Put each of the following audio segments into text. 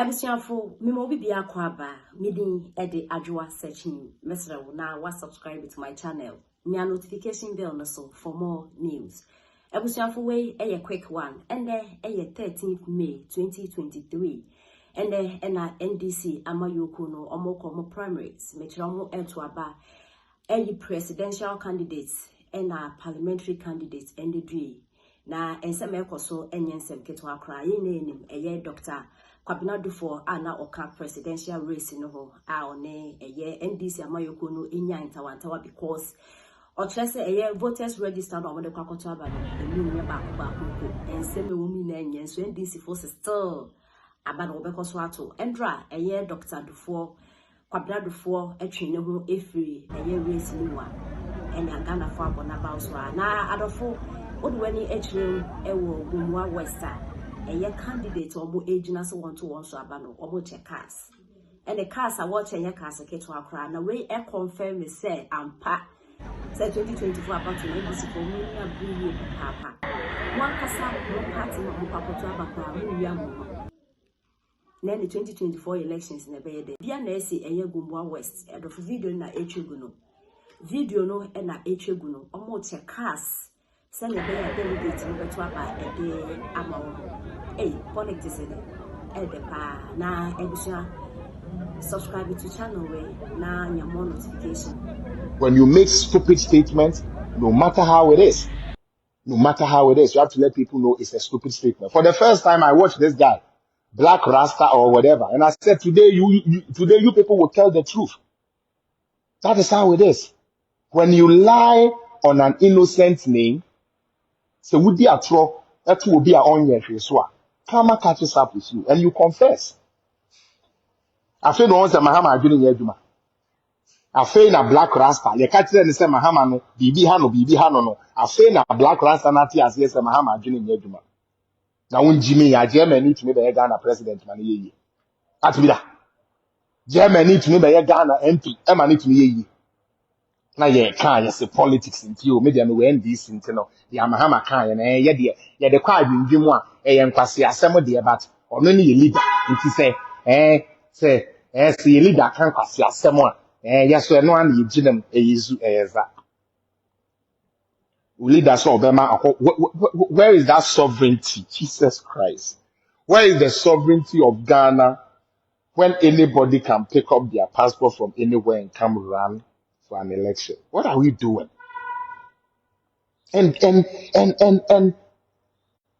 Ebusiafo mimo bibi akwaba midin ede adwa searching mesra na wa subscribe to my channel nya notification bell no so for more news. Ebusiafo we a quick one and a 13th May 2023 and na NDC amayoko no omo primaries metro omo eto aba presidential candidates and parliamentary candidates and the na ensem ekoso enyensem keto akra ye nenim eye Dr. Kwabinadu for ana oka presidential race no ho a one eye NDC amayoko no enya ntawantawa because o chese eye voters register no de kwakoto aba no enu ne ba ko ensem ewumi na enyen so NDC for still aba no bekoso ato endra eye Dr. Dufo Kwabinadu for etwe ne ho efiri eye race ni wa enya Ghana for abona ba so na adofo odwani echire ewo Gomoa Western a candidate or agent so want to one so abano or check cars. And the cars are watching your cars a kit to our crown. Away I confirm is said and pat said 2024 about to NDC for me a brilliant papa. One casa no party no papa to abakra then the 2024 elections in the bay. Dear Nancy a year Gomoa West and of video na echuguno. Video no and na echuguno or check cars. Send a delegate to about a day amount. Hey, politics in the na edusha subscribe to channel way na your more notification. When you make stupid statements, no matter how it is, you have to let people know it's a stupid statement. For the first time, I watched this guy, Black Rasta or whatever, and I said, today you people will tell the truth. That is how it is. When you lie on an innocent name, so would be a tro, that will be a onion karma catches up with you, and you confess. I feel no one say Mahama doing Yeduma. I feel na Black Rasta. You catch them and say Mahama no, Bibi Hano no. I feel na Black Rasta nati as yes Mahama doing Yeduma. Now when Jimmy a Germany to me be Ghana president man ye. At me da. Germany to me be Ghana MP. Emma need to me ye. Na ye can you say politics in you. Maybe I'm when this into no. The Mahama can ye the kwa bindwimu a nkwase asem de but ono ne leader nti say leader kan kwase asem a yeso no an ye ginam yezu eyeza leader so obema where is that sovereignty? Jesus Christ, where is the sovereignty of Ghana when anybody can pick up their passport from anywhere and come run for an election? What are we doing?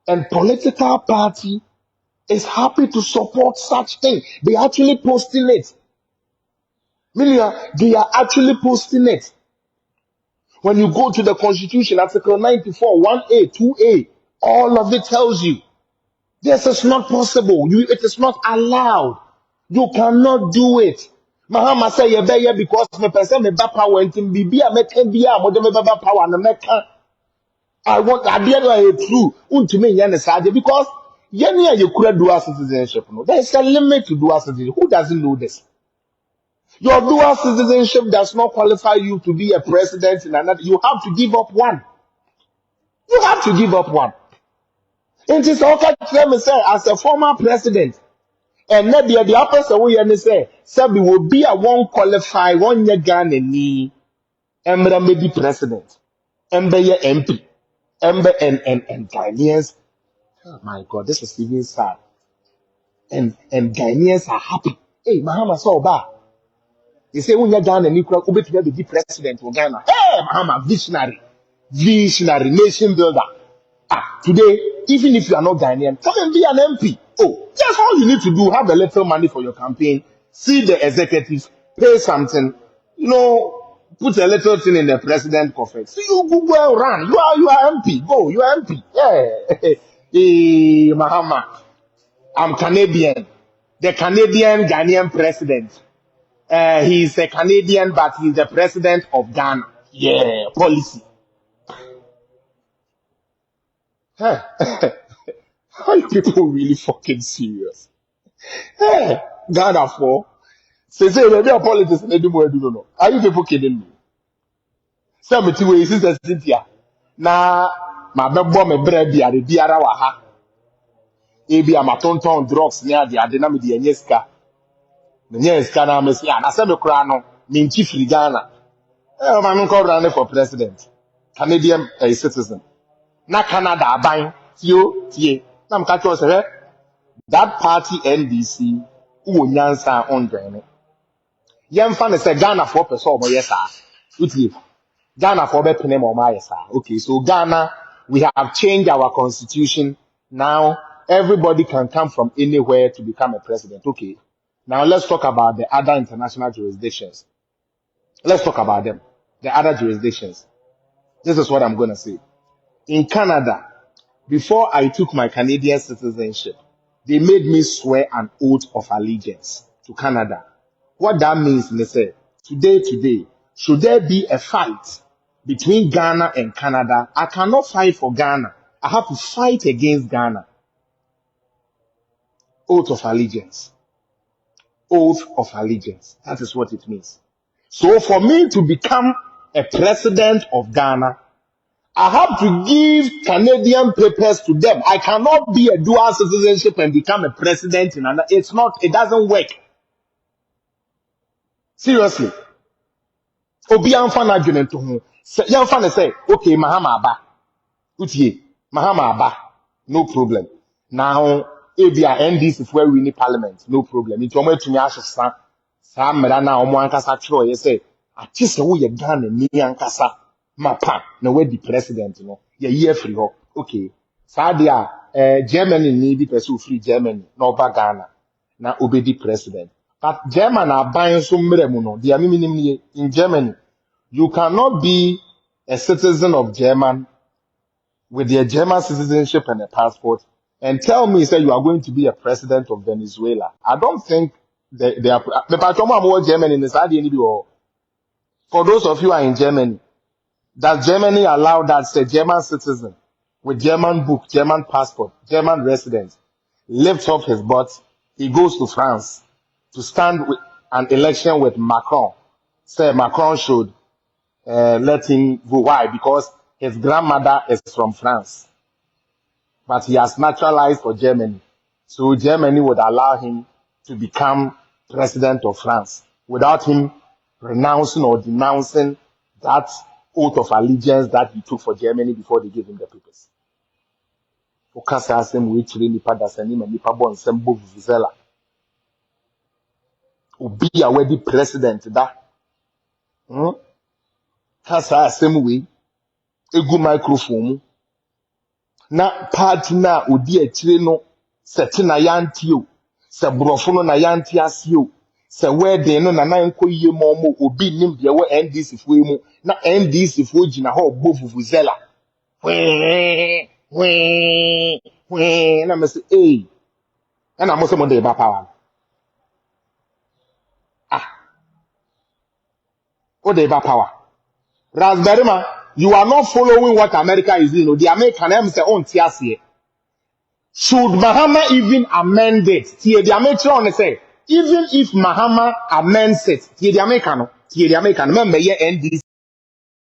And political party is happy to support such thing. They actually posting it. They are actually posting it. When you go to the Constitution, Article 94, 1A, 2A, all of it tells you this is not possible. It is not allowed. You cannot do it. Mahama say you because me person me ba power and be a make be a mo me ba power and make. I want at the end of it true. Untumi nyane sade because yenya you could dual citizenship. No, there is a limit to dual citizenship. Who doesn't know this? Your dual citizenship does not qualify you to be a president in another. You have to give up one. You have to give up one. It is okay to say as a former president, and maybe the opposite way you say, Sabi will be a one qualified one year Ghana ni, Emra may be president, Embe MP. Ember and Ghanaians, oh my God, this is even sad. And Ghanaians are happy. Hey, Mahama so bad. They say when you're Ghana and you could be the president of Ghana. Hey, Mahama, visionary, nation builder. Today, even if you are not Ghanaian, come and be an MP. Oh, just all you need to do, have a little money for your campaign, see the executives, pay something, put a little thing in the president coffers. So you go run. You are MP. Go. You are MP. Yeah. Hey, Mahama. I'm Canadian. The Canadian Ghanaian president. He's a Canadian, but he's the president of Ghana. Yeah. Policy. Hey. Are you people really fucking serious? Hey. Ghana for. Say, maybe a politics in the no. Are you people kidding me? Some two ways is Cynthia. Na my bebo me bread biara wa ha. ebi amatonton drugs near the adena the enyeska the enyeska na me say na say me kura no me nchi firi Ghana man ko run for president Canadian citizen na Canada aban tie na m ka cho say that party NDC who nyansa on join yemfa ne say Ghana for person omo yes ah utie Ghana for be pene mo ma yes ah okay so Ghana we have changed our constitution now everybody can come from anywhere to become a president okay now let's talk about the other international jurisdictions. Let's talk about them. The other jurisdictions. This is what I'm going to say. In Canada, before I took my Canadian citizenship, they made me swear an oath of allegiance to Canada. What that means, they say, today, should there be a fight between Ghana and Canada, I cannot fight for Ghana. I have to fight against Ghana. Oath of allegiance. Oath of allegiance. That is what it means. So for me to become a president of Ghana, I have to give Canadian papers to them. I cannot be a dual citizenship and become a president in another. It doesn't work. Seriously. Obi amfa na dwene to ho. Yamfa na say, okay, Mahama Aba. Utie, Mahama Aba. No problem. Now, if you are NDC for we need parliament, no problem. It's almost to me asesa. Sa mera na omo ankasa chiro ye say, atise wo ye Ghana ni ankasa mapa na we di president no. Ye year free ho. Okay. Sa dia Germany ni di person free Germany na oba Ghana na obedi president. But German aban so mre mu no. Dia minim ni in Germany you cannot be a citizen of German with their German citizenship and a passport and tell me say you are going to be a president of Venezuela. I don't think they are the patron of Germany in the side for those of you who are in Germany. Does Germany allow that say German citizen with German book, German passport, German residence lifts off his butt, he goes to France to stand with an election with Macron. Say Macron should let him go. Why? Because his grandmother is from France, but he has naturalized for Germany. So Germany would allow him to become president of France without him renouncing or denouncing that oath of allegiance that he took for Germany before they gave him the papers. Okasa asem we chire nipa dasani ma nipa bo nsem bo vuvuzela. Obi a wedi president da. Kasa asem we egu microphone mu. Na party na odi achire no sete na yanti o. Se brofo no na yanti ase o. Se wedding no na nan koyie mo obi nim de wo NDC fo mu na NDC fo gina ho bo vuvuzela. Na me say eh na mo se mo dey ba power. O dey ba power. Raspberry man, you are not following what America is doing. The American them say on tiasie. Should Mahama even amend it? The American say even if Mahama amends it, the American, remember NDC